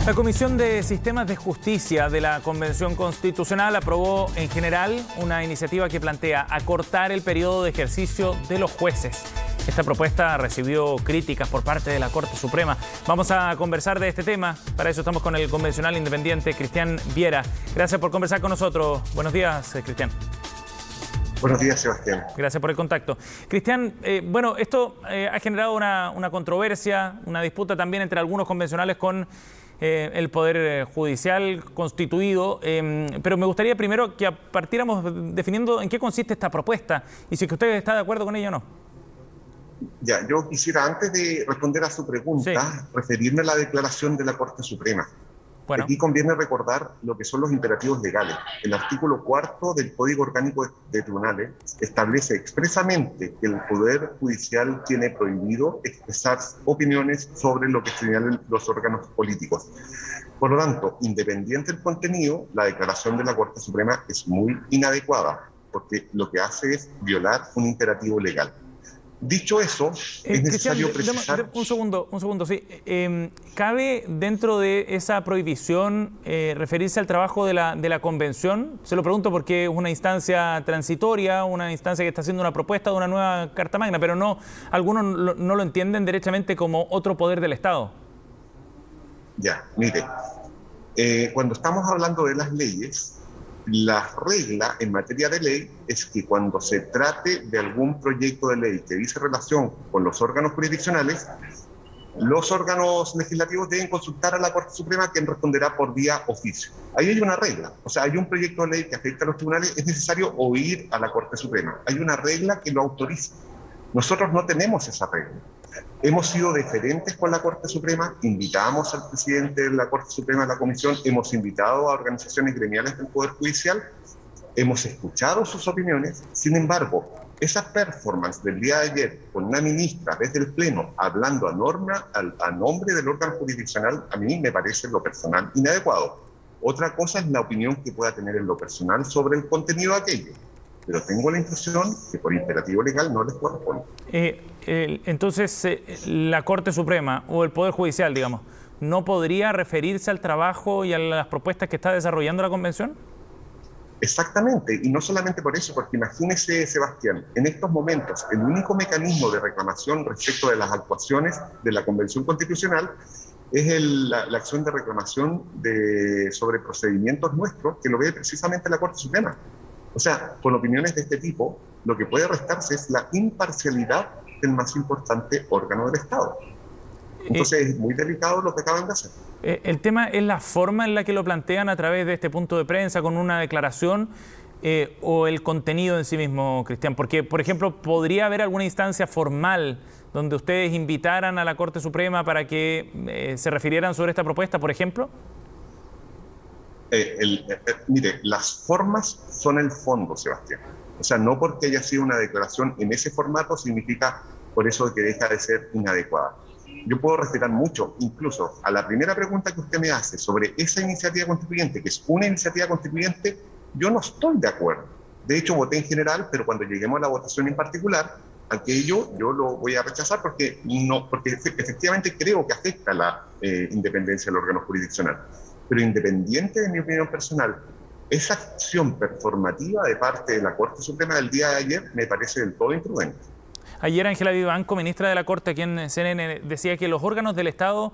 La Comisión de Sistemas de Justicia de la Convención Constitucional aprobó en general una iniciativa que plantea acortar el periodo de ejercicio de los jueces. Esta propuesta recibió críticas por parte de la Corte Suprema. Vamos a conversar de este tema. Para eso estamos con el convencional independiente Cristian Viera. Gracias por conversar con nosotros. Buenos días, Cristian. Buenos días, Sebastián. Gracias por el contacto. Cristian, bueno, esto ha generado una controversia, una disputa también entre algunos convencionales con el Poder Judicial constituido, pero me gustaría primero que partiéramos definiendo en qué consiste esta propuesta y si es que usted está de acuerdo con ella o no. Ya, yo quisiera, antes de responder a su pregunta, referirme a la declaración de la Corte Suprema. Bueno. Aquí conviene recordar lo que son los imperativos legales. El artículo 4 del Código Orgánico de Tribunales establece expresamente que el Poder Judicial tiene prohibido expresar opiniones sobre lo que señalan los órganos políticos. Por lo tanto, independiente del contenido, la declaración de la Corte Suprema es muy inadecuada, porque lo que hace es violar un imperativo legal. Dicho eso, es necesario precisar... Un segundo, sí. ¿Cabe dentro de esa prohibición referirse al trabajo de la Convención? Se lo pregunto porque es una instancia transitoria, una instancia que está haciendo una propuesta de una nueva Carta Magna, pero no, algunos no lo entienden derechamente como otro poder del Estado. Ya, mire, cuando estamos hablando de las leyes, la regla en materia de ley es que cuando se trate de algún proyecto de ley que dice relación con los órganos jurisdiccionales, los órganos legislativos deben consultar a la Corte Suprema, quien responderá por vía oficio. Ahí hay una regla, o sea, hay un proyecto de ley que afecta a los tribunales, es necesario oír a la Corte Suprema. Hay una regla que lo autoriza. Nosotros no tenemos esa regla. Hemos sido deferentes con la Corte Suprema, invitamos al presidente de la Corte Suprema a la Comisión, hemos invitado a organizaciones gremiales del Poder Judicial, hemos escuchado sus opiniones. Sin embargo, esa performance del día de ayer con una ministra desde el Pleno hablando a nombre del órgano jurisdiccional, a mí me parece en lo personal inadecuado. Otra cosa es la opinión que pueda tener en lo personal sobre el contenido de aquello. Pero tengo la impresión que por imperativo legal no les corresponde. Entonces, la Corte Suprema o el Poder Judicial, digamos, ¿no podría referirse al trabajo y a las propuestas que está desarrollando la Convención? Exactamente, y no solamente por eso, porque imagínese, Sebastián, en estos momentos el único mecanismo de reclamación respecto de las actuaciones de la Convención Constitucional es la acción de reclamación sobre procedimientos nuestros, que lo ve precisamente la Corte Suprema. O sea, con opiniones de este tipo, lo que puede restarse es la imparcialidad del más importante órgano del Estado. Entonces es muy delicado lo que acaban de hacer. El tema es la forma en la que lo plantean a través de este punto de prensa, con una declaración, o el contenido en sí mismo, Cristian. Porque, por ejemplo, ¿podría haber alguna instancia formal donde ustedes invitaran a la Corte Suprema para que se refirieran sobre esta propuesta, por ejemplo? Mire, las formas son el fondo, Sebastián. O sea, no porque haya sido una declaración en ese formato significa por eso que deja de ser inadecuada. Yo puedo respetar mucho, incluso a la primera pregunta que usted me hace sobre esa iniciativa constituyente, que es una iniciativa constituyente, yo no estoy de acuerdo. De hecho, voté en general, pero cuando lleguemos a la votación en particular, aquello yo lo voy a rechazar porque efectivamente creo que afecta la independencia del órgano jurisdiccional. Pero independiente de mi opinión personal, esa acción performativa de parte de la Corte Suprema del día de ayer me parece del todo imprudente. Ayer Ángela Vivanco, ministra de la Corte, aquí en CNN, decía que los órganos del Estado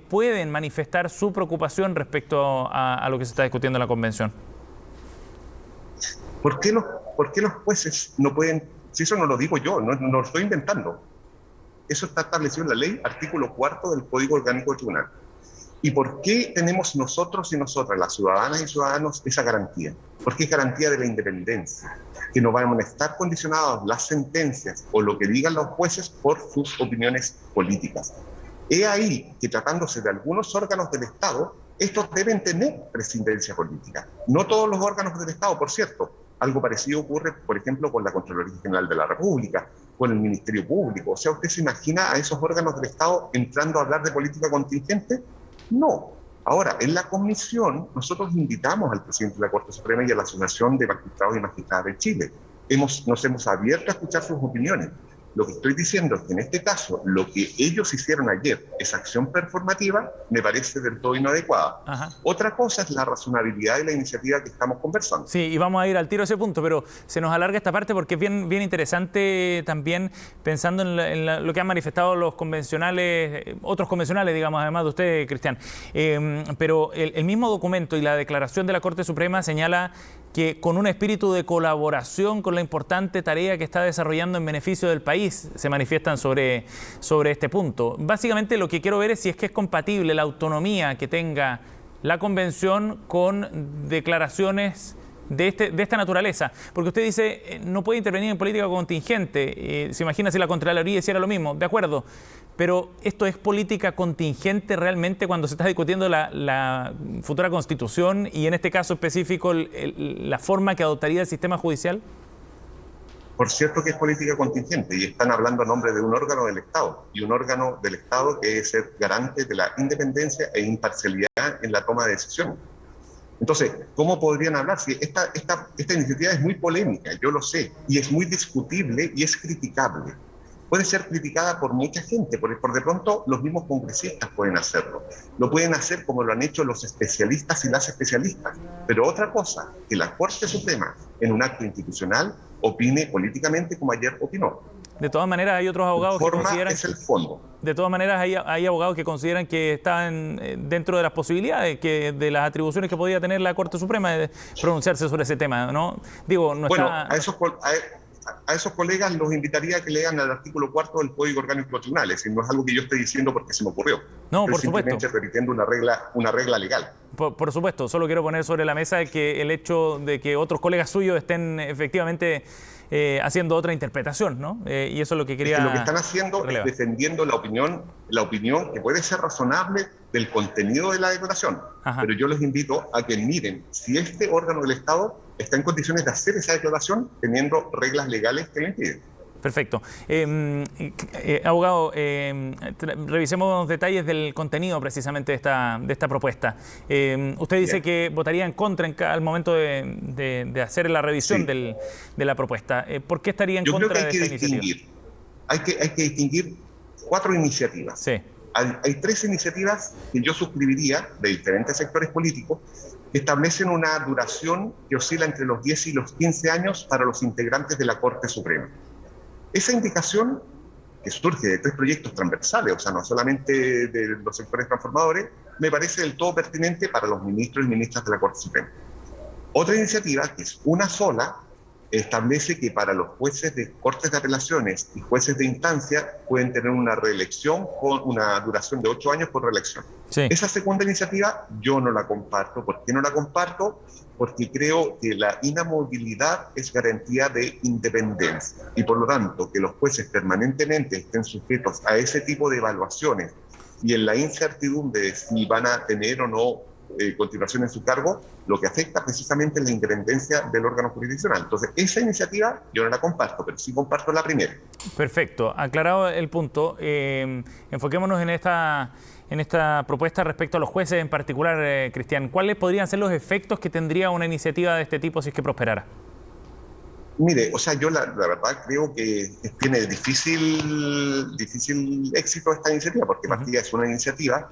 pueden manifestar su preocupación respecto a lo que se está discutiendo en la Convención. ¿Por qué los jueces no pueden? Si eso no lo digo yo, no lo estoy inventando. Eso está establecido en la ley, artículo 4 del Código Orgánico de Tribunal. ¿Y por qué tenemos nosotros y nosotras, las ciudadanas y ciudadanos, esa garantía? Porque es garantía de la independencia, que no van a estar condicionados las sentencias o lo que digan los jueces por sus opiniones políticas. He ahí que, tratándose de algunos órganos del Estado, estos deben tener presidencia política. No todos los órganos del Estado, por cierto. Algo parecido ocurre, por ejemplo, con la Contraloría General de la República, con el Ministerio Público. O sea, ¿usted se imagina a esos órganos del Estado entrando a hablar de política contingente? No. Ahora, en la comisión, nosotros invitamos al presidente de la Corte Suprema y a la Asociación de Magistrados y Magistradas de Chile. Nos hemos abierto a escuchar sus opiniones. Lo que estoy diciendo es que en este caso, lo que ellos hicieron ayer, esa acción performativa, me parece del todo inadecuada. Ajá. Otra cosa es la razonabilidad de la iniciativa que estamos conversando. Sí, y vamos a ir al tiro a ese punto, pero se nos alarga esta parte porque es bien interesante también pensando en lo que han manifestado los convencionales, otros convencionales, digamos, además de usted, Cristian. Pero el mismo documento y la declaración de la Corte Suprema señala que con un espíritu de colaboración con la importante tarea que está desarrollando en beneficio del país, se manifiestan sobre este punto. Básicamente lo que quiero ver es si es que es compatible la autonomía que tenga la Convención con declaraciones de esta naturaleza. Porque usted dice, no puede intervenir en política contingente. Se imagina si la Contraloría hiciera lo mismo, de acuerdo. Pero ¿esto es política contingente realmente cuando se está discutiendo la futura Constitución y en este caso específico la forma que adoptaría el sistema judicial? Por cierto que es política contingente y están hablando a nombre de un órgano del Estado y un órgano del Estado que debe ser garante de la independencia e imparcialidad en la toma de decisiones. Entonces, ¿cómo podrían hablar? Si esta iniciativa es muy polémica, yo lo sé, y es muy discutible y es criticable. Puede ser criticada por mucha gente, por de pronto los mismos congresistas pueden hacerlo. Lo pueden hacer como lo han hecho los especialistas y las especialistas. Pero otra cosa, que la Corte Suprema, en un acto institucional, opine políticamente como ayer opinó. De todas maneras, hay otros abogados que consideran... es el fondo. De todas maneras, hay abogados que consideran que están dentro de las posibilidades, de las atribuciones que podía tener la Corte Suprema de pronunciarse sobre ese tema, ¿no? Digo, no bueno, está... a esos colegas los invitaría a que lean el artículo 4 del Código Orgánico de los Tribunales, y no es algo que yo esté diciendo porque se me ocurrió. No, estoy por supuesto. simplemente repitiendo una regla legal. Por supuesto, solo quiero poner sobre la mesa que el hecho de que otros colegas suyos estén efectivamente haciendo otra interpretación, ¿no? Y eso es lo que quería... Es que lo que están haciendo relevar. es defendiendo la opinión que puede ser razonable del contenido de la declaración. Ajá. Pero yo les invito a que miren si este órgano del Estado está en condiciones de hacer esa declaración teniendo reglas legales que lo impiden. Perfecto. Abogado, revisemos los detalles del contenido precisamente de esta propuesta. Usted dice que votaría en contra al momento de hacer la revisión de la propuesta. ¿Por qué estaría en contra de esta iniciativa? Hay que distinguir 4 iniciativas. Sí. Hay 3 iniciativas que yo suscribiría de diferentes sectores políticos que establecen una duración que oscila entre los 10 y los 15 años para los integrantes de la Corte Suprema. Esa indicación, que surge de 3 proyectos transversales, o sea, no solamente de los sectores transformadores, me parece del todo pertinente para los ministros y ministras de la Corte Suprema. Otra iniciativa, que es una sola, establece que para los jueces de cortes de apelaciones y jueces de instancia pueden tener una reelección con una duración de 8 años por reelección. Sí. Esa segunda iniciativa yo no la comparto. ¿Por qué no la comparto? Porque creo que la inamovilidad es garantía de independencia y por lo tanto que los jueces permanentemente estén sujetos a ese tipo de evaluaciones y en la incertidumbre de si van a tener o no continuación en su cargo, lo que afecta precisamente es la independencia del órgano jurisdiccional. Entonces, esa iniciativa yo no la comparto, pero sí comparto la primera. Perfecto. Aclarado el punto, enfoquémonos en esta propuesta respecto a los jueces en particular, Cristian. ¿Cuáles podrían ser los efectos que tendría una iniciativa de este tipo si es que prosperara? Mire, o sea, yo la verdad creo que tiene difícil éxito esta iniciativa, porque partida es una iniciativa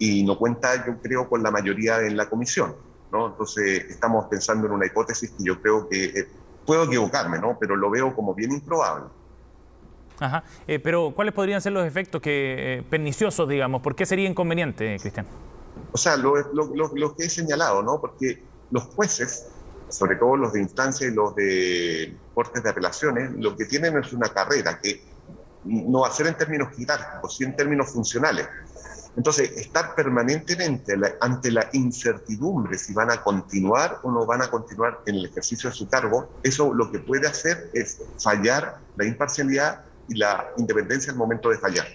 y no cuenta, yo creo, con la mayoría en la comisión, ¿no? Entonces, estamos pensando en una hipótesis que yo creo que puedo equivocarme, ¿no? Pero lo veo como bien improbable. Ajá. Pero, ¿cuáles podrían ser los efectos perniciosos, digamos? ¿Por qué sería inconveniente, Cristian? O sea, lo que he señalado, ¿no? Porque los jueces, sobre todo los de instancia y los de cortes de apelaciones, lo que tienen es una carrera que no va a ser en términos jerárquicos, sino en términos funcionales. Entonces, estar permanentemente ante la incertidumbre si van a continuar o no van a continuar en el ejercicio de su cargo, eso lo que puede hacer es fallar la imparcialidad y la independencia al momento de fallar.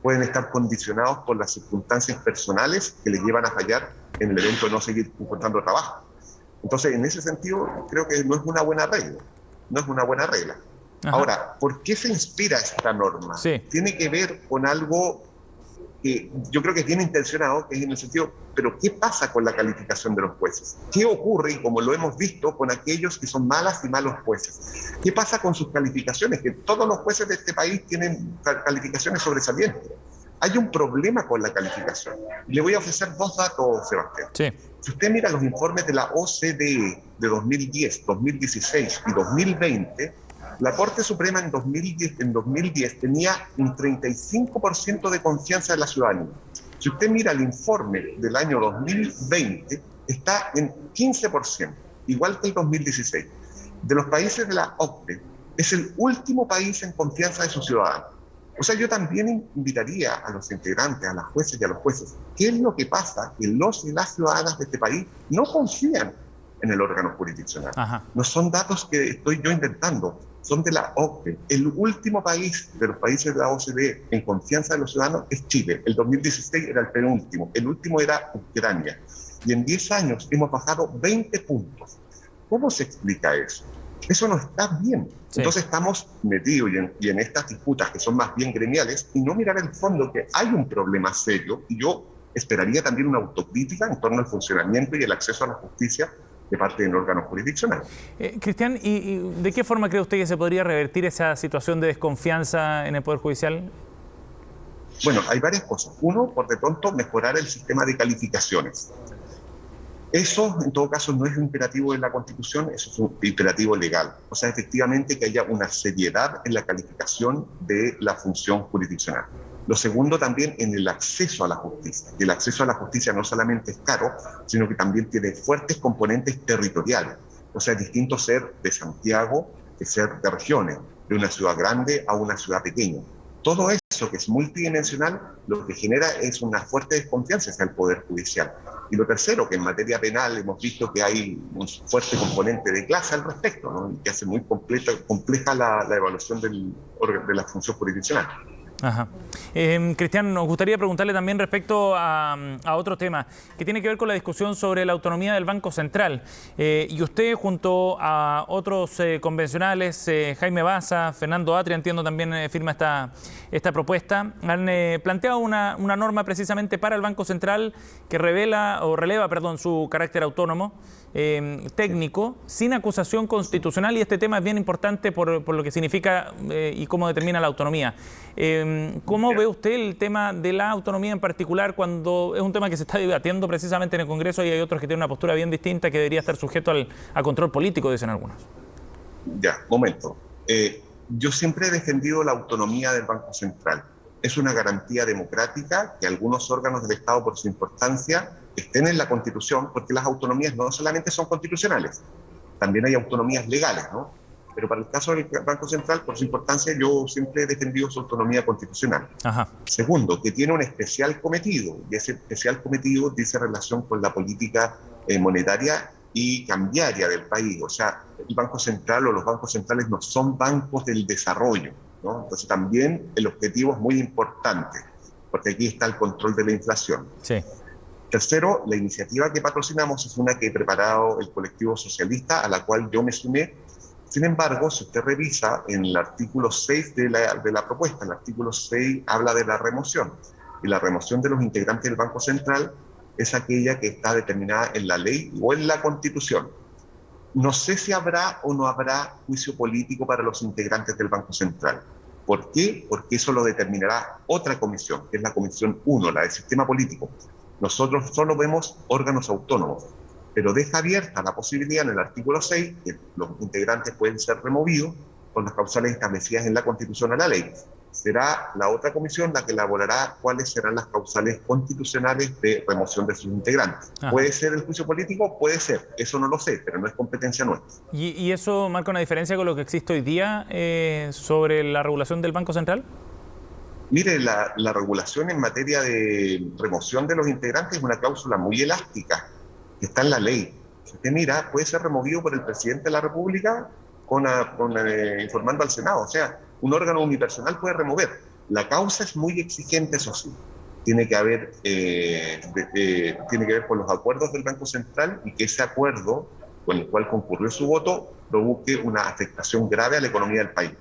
Pueden estar condicionados por las circunstancias personales que les llevan a fallar en el evento de no seguir encontrando trabajo. Entonces, en ese sentido, creo que no es una buena regla. No es una buena regla. Ajá. Ahora, ¿por qué se inspira esta norma? Sí. Tiene que ver con algo que yo creo que es bien intencionado, que es en el sentido, pero ¿qué pasa con la calificación de los jueces? ¿Qué ocurre, y como lo hemos visto, con aquellos que son malas y malos jueces? ¿Qué pasa con sus calificaciones? Que todos los jueces de este país tienen calificaciones sobresalientes. Hay un problema con la calificación. Le voy a ofrecer dos datos, Sebastián. Sí. Si usted mira los informes de la OCDE de 2010, 2016 y 2020, la Corte Suprema en 2010 tenía un 35% de confianza de la ciudadanía. Si usted mira el informe del año 2020, está en 15%, igual que el 2016. De los países de la OCDE, es el último país en confianza de sus ciudadanos. O sea, yo también invitaría a los integrantes, a las jueces y a los jueces, ¿qué es lo que pasa? Que los y las ciudadanas de este país no confían en el órgano jurisdiccional. Ajá. No son datos que estoy yo inventando, son de la OCDE. El último país de los países de la OCDE en confianza de los ciudadanos es Chile. El 2016 era el penúltimo, el último era Ucrania. Y en 10 años hemos bajado 20 puntos. ¿Cómo se explica eso? Eso no está bien. Sí. Entonces estamos metidos y en estas disputas que son más bien gremiales y no mirar el fondo, que hay un problema serio, y yo esperaría también una autocrítica en torno al funcionamiento y el acceso a la justicia de parte del órgano jurisdiccional. Cristian, ¿y de qué forma cree usted que se podría revertir esa situación de desconfianza en el Poder Judicial? Bueno, hay varias cosas. Uno, por de pronto, mejorar el sistema de calificaciones. Eso, en todo caso, no es un imperativo de la Constitución, eso es un imperativo legal. O sea, efectivamente, que haya una seriedad en la calificación de la función jurisdiccional. Lo segundo, también en el acceso a la justicia. Y el acceso a la justicia no solamente es caro, sino que también tiene fuertes componentes territoriales. O sea, es distinto ser de Santiago que ser de regiones, de una ciudad grande a una ciudad pequeña. Todo eso que es multidimensional, lo que genera es una fuerte desconfianza hacia el Poder Judicial. Y lo tercero, que en materia penal hemos visto que hay un fuerte componente de clase al respecto, ¿no? Y que hace muy compleja la evaluación de la función jurisdiccional. Ajá. Cristian, nos gustaría preguntarle también respecto a otro tema que tiene que ver con la discusión sobre la autonomía del Banco Central. Y usted, junto a otros convencionales, Jaime Baza, Fernando Atria, entiendo también firma esta propuesta, han planteado una norma precisamente para el Banco Central que releva su carácter autónomo, técnico, sin acusación constitucional, y este tema es bien importante por lo que significa y cómo determina la autonomía. ¿Cómo ve usted el tema de la autonomía en particular cuando es un tema que se está debatiendo precisamente en el Congreso y hay otros que tienen una postura bien distinta que debería estar sujeto a control político, dicen algunos? Ya, momento. Yo siempre he defendido la autonomía del Banco Central. Es una garantía democrática que algunos órganos del Estado, por su importancia, estén en la Constitución, porque las autonomías no solamente son constitucionales, también hay autonomías legales, ¿no? Pero para el caso del Banco Central, por su importancia, yo siempre he defendido su autonomía constitucional. Ajá. Segundo, que tiene un especial cometido, y ese especial cometido dice relación con la política monetaria y cambiaria del país. O sea, el Banco Central o los bancos centrales no son bancos del desarrollo, ¿no? Entonces también el objetivo es muy importante, porque aquí está el control de la inflación. Sí. Tercero, la iniciativa que patrocinamos es una que he preparado el colectivo socialista, a la cual yo me sumé. Sin embargo, si usted revisa en el artículo 6 de la propuesta, el artículo 6 habla de la remoción. Y la remoción de los integrantes del Banco Central es aquella que está determinada en la ley o en la Constitución. No sé si habrá o no habrá juicio político para los integrantes del Banco Central. ¿Por qué? Porque eso lo determinará otra comisión, que es la Comisión 1, la del Sistema Político. Nosotros solo vemos órganos autónomos, pero deja abierta la posibilidad en el artículo 6 que los integrantes pueden ser removidos con las causales establecidas en la Constitución o la ley. Será la otra comisión la que elaborará cuáles serán las causales constitucionales de remoción de sus integrantes. Ajá. ¿Puede ser el juicio político? Puede ser, eso no lo sé, pero no es competencia nuestra. ¿Y eso marca una diferencia con lo que existe hoy día sobre la regulación del Banco Central? Mire, la regulación en materia de remoción de los integrantes es una cláusula muy elástica que está en la ley. Si usted mira, puede ser removido por el presidente de la República informando al Senado. O sea, un órgano unipersonal puede remover. La causa es muy exigente, eso sí. Tiene que ver con los acuerdos del Banco Central y que ese acuerdo con el cual concurrió su voto provoque una afectación grave a la economía del país.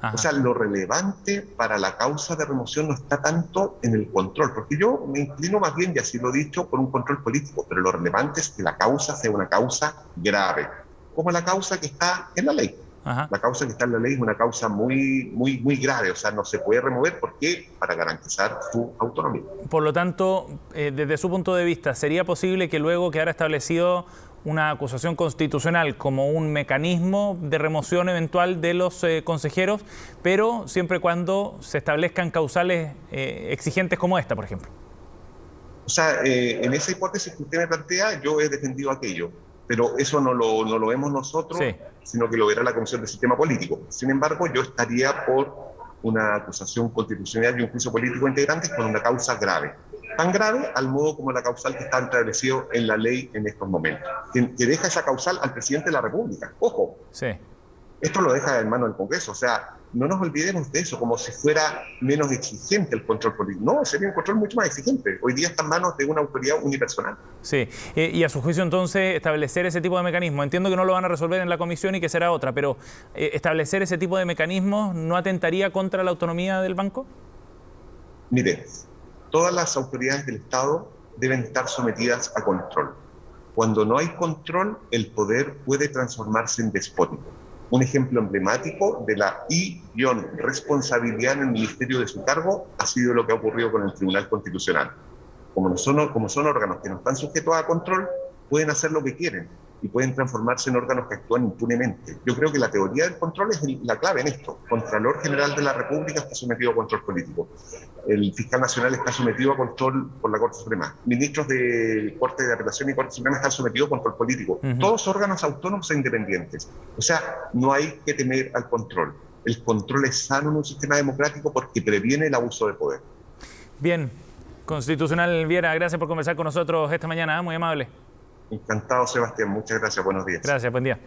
O sea, lo relevante para la causa de remoción no está tanto en el control, porque yo me inclino más bien, y así lo he dicho, por un control político, pero lo relevante es que la causa sea una causa grave, como la causa que está en la ley. Ajá. La causa que está en la ley es una causa muy grave, o sea, no se puede remover. ¿Por qué? Para garantizar su autonomía. Por lo tanto, desde su punto de vista, ¿sería posible que luego quedara establecido una acusación constitucional como un mecanismo de remoción eventual de los consejeros, pero siempre y cuando se establezcan causales exigentes como esta, por ejemplo? O sea, en esa hipótesis que usted me plantea, yo he defendido aquello, pero eso no lo vemos nosotros, sí, sino que lo verá la Comisión de Sistema Político. Sin embargo, yo estaría por una acusación constitucional y un juicio político integrantes con una causa grave. Tan grave al modo como la causal que está establecido en la ley en estos momentos. Que deja esa causal al presidente de la República. Ojo, sí. Esto lo deja en manos del Congreso. O sea, no nos olvidemos de eso, como si fuera menos exigente el control político. No, sería un control mucho más exigente. Hoy día está en manos de una autoridad unipersonal. Sí, y a su juicio entonces establecer ese tipo de mecanismos, entiendo que no lo van a resolver en la comisión y que será otra, pero establecer ese tipo de mecanismos ¿no atentaría contra la autonomía del banco? Mire, todas las autoridades del Estado deben estar sometidas a control. Cuando no hay control, el poder puede transformarse en despótico. Un ejemplo emblemático de la irresponsabilidad en el ministerio de su cargo ha sido lo que ha ocurrido con el Tribunal Constitucional. Como son órganos que no están sujetos a control, pueden hacer lo que quieren y pueden transformarse en órganos que actúan impunemente. Yo creo que la teoría del control es la clave en esto. Contralor General de la República está sometido a control político. El Fiscal Nacional está sometido a control por la Corte Suprema. Ministros de Corte de Apelación y Corte Suprema están sometidos a control político. Todos órganos autónomos e independientes. O sea, no hay que temer al control. El control es sano en un sistema democrático porque previene el abuso de poder. Bien. Constitucional Viera, gracias por conversar con nosotros esta mañana, muy amable. Encantado, Sebastián. Muchas gracias. Buenos días. Gracias, buen día.